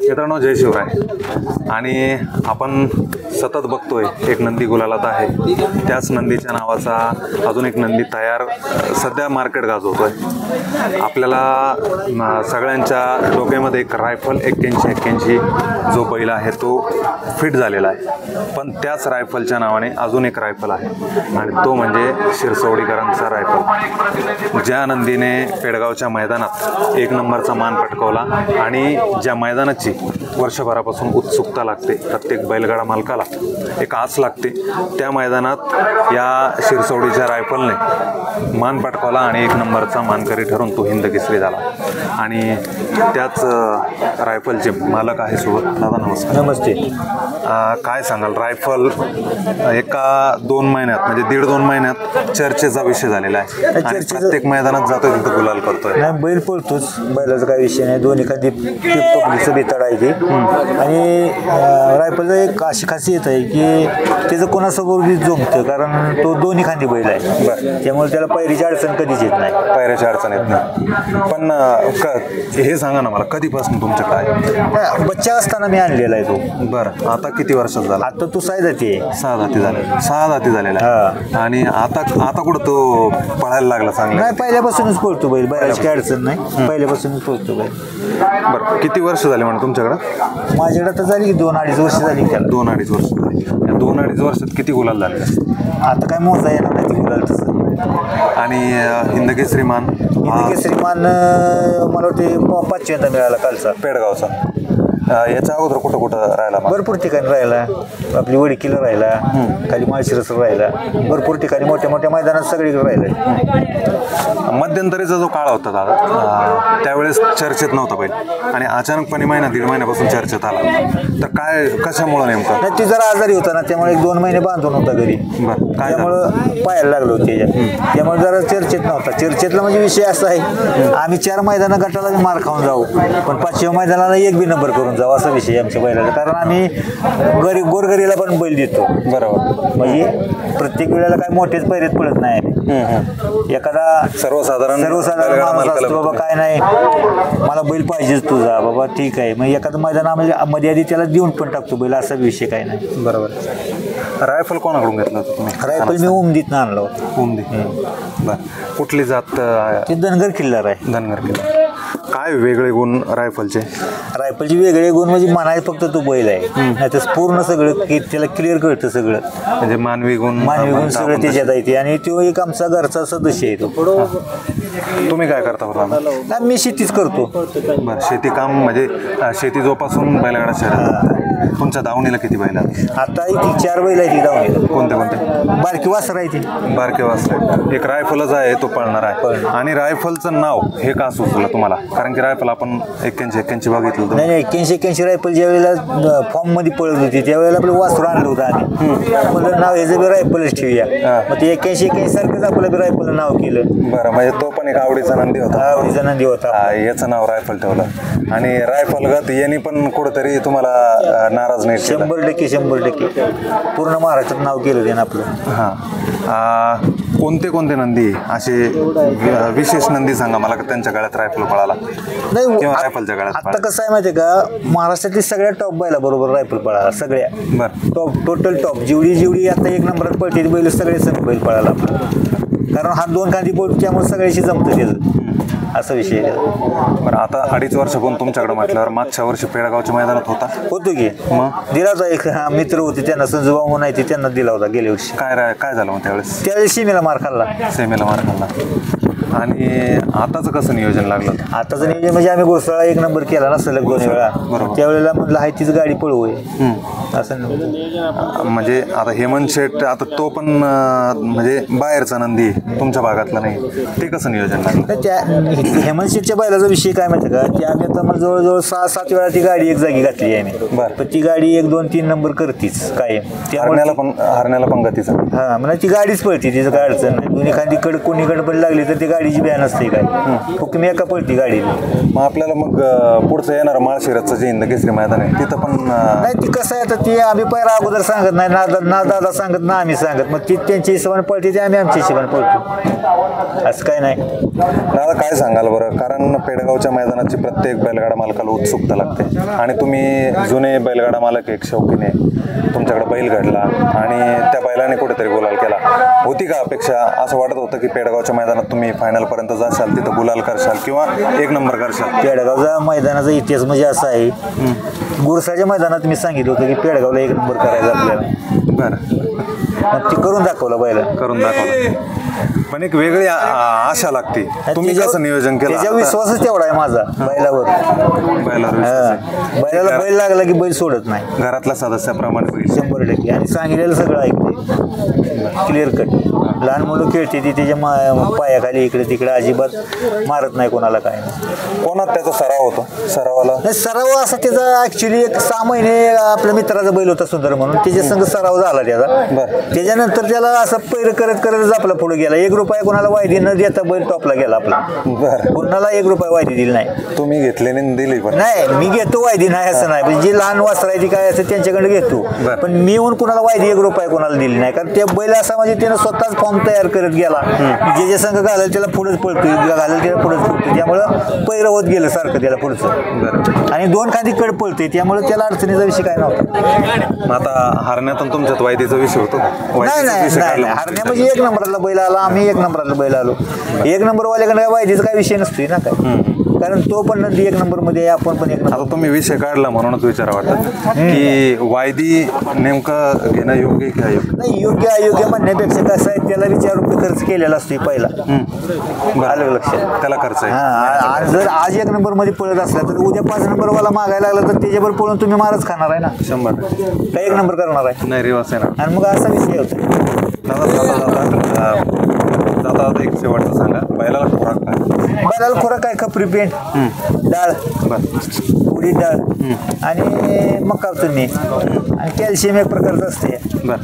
मित्रांनो, जय शिवराय. आणि आपण सतत बघतोय एक नंदी गुलालात आहे. त्याच नंदीच्या नावाचा अजून एक नंदी तयार सध्या मार्केट गाजवतोय. आपल्याला सगळ्यांच्या डोक्यामध्ये एक रायफल 81 जो बैल आहे तो फिट झालेला आहे. पण त्याच रायफलच्या नावाने अजून एक रायफल आहे आणि तो म्हणजे शिरसवडीकरांचा रायफल. ज्या नंदीने पेडगावच्या मैदानात 1 नंबरचा मान पटकावला आणि ज्या मैदानाची वर्षभरापासून उत्सुकता लागते प्रत्येक बैलगाडा मालकाला, एक आस लागते, त्या मैदानात या शिरसवडीच्या रायफलने मान पटकावला आणि 1 नंबरचा मानकरी ठरून तो हिंद केसरी झाला. आणि त्याच रायफलचे मालक आहे सोबत. दादा नमस्कार. नमस्ते. काय सांगाल, रायफल एका 2 महिन्यात म्हणजे 1.5-2 महिन्यात चर्चेचा विषय झालेला आहे आणि प्रत्येक मैदानात जातोय तिथं गुलाल करतोय. नाही, बैल पळतोच, बैलाचा काही विषय नाही. दोन्ही एखादी पब्लिकचं बेताड आहे ते. आणि रायफलचं एक अशी खासियत आहे की त्याचं कोणासोबत जमतं, कारण तो दोन्ही खांदी बैल आहे. बरं. त्यामुळे त्याला पायरीची अडचण कधीच येत नाही. पायऱ्याची अडचण येत नाही. पण हे सांगा ना मला, कधीपासून तुमच्याकडे आहे? बच्चा असताना मी आणलेला आहे तो. बरं. आता किती वर्षात झाला? आता तो 6 जाती आहे. 6 जाती झाले. 6 जाती झालेला आहे. आणि आता कुठं तो पळायला लागला चांगला? नाही, पहिल्यापासूनच पळतो बैल, बैलाची काही अडचण नाही, पहिल्यापासूनच पळतो बैल. बरं. किती वर्ष झाले म्हणा तुमच्याकडं? माझ्याकडे आता झाली की 2-2.5 वर्ष झाली. त्याला 2-2.5 वर्ष झाली. या 2-2.5 वर्षात किती गुलाल झाले? आता काय मोजा येणार नाही गुलाल तसं. आणि हिंदकेसरी मान? हिंदकेसरी मान मला वाटते 5वा मिळाला कालचा पेडगावचा. याच्या अगोदर कुठं कुठं राहिला? भरपूर ठिकाणी राहिला. आपली वडीकीला राहिला, खाली माळशिरसला राहिला, भरपूर ठिकाणी मोठ्या मोठ्या मैदानात सगळीकडे राहिला. मध्यंतरीचा जो काळ होता दादा, त्यावेळेस चर्चेत नव्हता बैल आणि अचानकपणे 1-1.5 महिन्यापासून चर्चेत आला. तर काय, कशामुळं नेमकं? नाही, ती जरा आजारी होता ना, त्यामुळे 1-2 महिने बांधून होता घरी. बरं. काय त्यामुळं पायाला लागलं होतं त्याच्यात, त्यामुळे जरा चर्चेत नव्हता. चर्चेतला म्हणजे विषय असा आहे, आम्ही 4 मैदाना गटाला मार खाऊन जाऊ, पण 5व्या मैदानाला 1 बी नंबर करून जाऊ, असा विषय आमच्या बैलाला. कारण आम्ही गोरगरीला पण बैल देतो. बरोबर. म्हणजे प्रत्येक वेळेला काय मोठेच पैरेत पडत नाही. एखादा सर्वसाधारण माणूस असतो, बाबा काय नाही, मला बैल पाहिजेच तुझा, बाबा ठीक आहे, मग एखादं मैदानामध्ये मध्ये आधी त्याला देऊन पण टाकतो बैल, असा विषय काय नाही. बरोबर. रायफल कोणाकडून घेतलं होतं तुम्ही? रायफल मी उमदीतनं आणलं होतं. उमदी. बरं. कुठली जात? ते धनगर किल्लार आहे. धनगर किल्लार. काय वेगळे गुण रायफलचे? रायफलचे वेगळे गुण म्हणजे म्हणायचं फक्त तो बैल आहे, नाही तर पूर्ण सगळं त्याला क्लिअर कळतं सगळं. म्हणजे मानवी गुण सगळं त्याच्यात आहे. आणि तो एक आमचा घरचा सदस्य आहे तो. तुम्ही काय करता बरं? मी शेतीच करतो. बरं. शेती काम म्हणजे शेती जोपासून बैलगाडा शहरात. तुमच्या दावणीला किती बैल आहेत? आता 4 बैल आहे ती दावणीला. कोणते कोणते? बारकी वासर आहे ती. बारके वासर. एक रायफलच आहे, तो पळणार आहे. आणि रायफलचं नाव हे का सुचलं तुम्हाला? कारण की रायफल आपण 81 बघितलं. नाही, 81 रायफल ज्या वेळेला फॉर्म मध्ये पळत होती त्यावेळेला आपलं वासर आणलं होतं आम्ही. म्हणलं नाव ह्याचं बी रायफलच ठेवूया. मग ते 81 सारखंच आपलं बी रायफल नाव केलं. बरं. म्हणजे तो पण एक आवडीचा नंदी होता. आवडीचा नंदी होता. याचं नाव रायफल ठेवलं. आणि रायफल गत यांनी पण कुठंतरी तुम्हाला नाराज नाही? 100% पूर्ण महाराष्ट्रात नाव केलं त्यानं आपलं. हां. कोणते कोणते नंदी असे विशेष नंदी सांगा मला, त्यांच्या गळ्यात रायफल पळाला नाही किंवा रायफलच्या गळ्यात? आता कसं आहे माहिती आहे का, महाराष्ट्रातली सगळ्या टॉप बैला बरोबर रायफल पळाला. सगळ्या बरं. Top, total top. जेवढी आता 1 नंबरात पळते बैल सगळे बैल पळाला आपला. कारण हा 2 खांदी पळतो त्यामुळे सगळ्याशी जमतं त्याचं, असा विषय आहे. बरं. आता 2.5 वर्षापासून तुमच्याकडे म्हटल्यावर मागच्या वर्षी पेडगावच्या मैदानात होतो की. मग दिला होता. एक मित्र होते त्यांना, संजूभाऊ म्हणून आहे, त्यांना दिला होता गेल्या वर्षी. काय झालं मग त्यावेळेस सीमेला मार खाल्ला. आणि आताचं कसं नियोजन लागलं? आताचं नियोजन म्हणजे आम्ही घोसाळा 1 नंबर केला ना सलग 2 वेळा. त्यावेळेला म्हटलं हाय तीच गाडी पळवूया असं. म्हणजे आता हेमंत शेठ, आता तो पण म्हणजे बाहेरचा नंदी तुमच्या भागातला नाही, ते कसं नियोजन लागलं? त्या हेमंत शेठच्या बैलाचा विषय काय माहिती का, की आम्ही आता मला जवळजवळ 6-7 वेळा ती गाडी एक जागी घातली आहे आम्ही. बरं. पण ती गाडी 1-2-3 नंबर करतीच कायम. हरण्याला पण गतीचा. हा, म्हणजे ती गाडीच पळते, तिचं काय अडचण नाही. दोन्ही खांदी कोणीकडे पण लागली तर ती गाडी गाडीची बॅन असते काय हुकमी एका पळती गाडी. मग आपल्याला मग पुढचं येणार माळशिरसचं जे हिंद केसरी मैदान आहे तिथं पण नाही ती कसं आहे आता ती आम्ही पहिला अगोदर सांगत नाही ना दादा सांगत ना आम्ही सांगत मग ती त्यांच्या हिशोबाने पळते ते आम्ही आमच्या हिशोबाने पळतो असं काय नाही. दादा काय सांगाल बरं, कारण पेडगावच्या मैदानाची प्रत्येक बैलगाडा मालकाला उत्सुकता लागते आणि तुम्ही जुने बैलगाडा मालक एक शौकीने तुमच्याकडे बैल घडला आणि त्या बैलाने कुठेतरी गुलाल केला. होती का अपेक्षा, असं वाटत होतं की पेडगावच्या मैदानात तुम्ही फायनलपर्यंत जाशाल, तिथं गुलाल करशाल किंवा एक नंबर करशाल? पेडगावचा मैदानाचा इतिहास म्हणजे असा आहे गुरसाच्या मैदानात मी सांगितलं होतं की पेडगावला एक नंबर करायचा आपल्याला. बरं, मग ते करून दाखवलं बैला करून दाखवलं. पण एक वेगळी आशा लागते. तुम्ही कसं नियोजन केलं? त्याच्या विश्वासच तेवढा आहे माझा बैलावर. बैलावर विश्वास आहे. बैलाला बैल लागला की बैल सोडत नाही. घरातल्या सदस्याप्रमाणे बैल 100% आणि सांगितलेलं सगळं ऐकते क्लिअर कट. लहान मुलं खेळते ती त्याच्या पायाखाली इकडे तिकडे अजिबात मारत नाही कोणाला काय नाही. कोणात त्याचा सराव होतो? सरावाला नाही सराव असा त्याचा ऍक्च्युली एक 6 महिने आपल्या मित्राचा बैल होता सुंदर म्हणून त्याच्या संग सराव झाला त्याचा. त्याच्यानंतर त्याला असं पैर करत करतच आपला पुढे गेला. 1 रुपया कोणाला वायदी न देता बैल टॉपला गेला आपला. बरं, कोणाला 1 रुपया वायदी दिली नाही. तुम्ही घेतले नाही दिली? पण नाही मी घेतो वायदी नाही असं नाही पण जी लहान वासर आहे ती काय असं त्यांच्याकडे घेतो. पण मी येऊन कुणाला वायदी 1 रुपया कोणाला दिली नाही कारण त्या बैल असा म्हणजे त्यानं स्वतःच फॉर्म तयार करत गेला. जे जे संघ घालेल त्याला पुढेच पळतो घालेल त्याला पुढेच पळतो त्यामुळं पैर होत गेलं सारखं त्याला पुढचं. आणि 2 खांदी कड पळते त्यामुळे त्याला अडचणीचा विषय काय नव्हता. मग आता हरण्यातून तुमच्यात वायदीचा विषय होतो? नाही नाही हरण्या म्हणजे 1 नंबरला बैल आला आम्ही 1 नंबरला बैल आलो. 1 नंबरवाल्याकडे वायदीचा काय विषय नसतोय ना काय कारण तो पण 1 नंबरमध्ये आहे आपण पण 1 नंबर. आता तुम्ही विषय काढला म्हणूनच विचारा वाटत की वायदी नेमकं घेणं योग्य की अयोग्य? नाही योग्य अयोग्य म्हणण्यापेक्षा कसं आहे त्याला ₹4 खर्च केलेला असतो पहिला. आलं लक्षात? त्याला खर्च आहे. आणि जर आज 1 नंबरमध्ये पळत असला तर उद्या 5 नंबरवाला मागायला लागला तर त्याच्यावर पळून तुम्ही मारच खाणार आहे ना. 100 काय 1 नंबर करणार आहे? नाही रिवास आहे ना. आणि मग असा विषय होतो. दादा एक शेवटचं सांगा, बैलाला खुराक काय? बैलाला खुराक काय खपरी पेंट डाळ उडीद डाळ आणि मका चुन्नी आणि कॅल्शियम एक प्रकारचं असते. बरं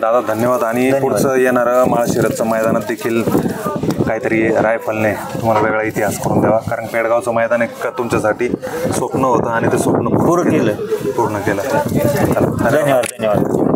दादा धन्यवाद. आणि पुढचं येणारं माळशिरसचं मैदानात देखील काहीतरी रायफलने तुम्हाला वेगळा इतिहास करून द्यावा कारण पेडगावचं मैदान एक तुमच्यासाठी स्वप्न होतं आणि ते स्वप्न पूर्ण केलं. धन्यवाद.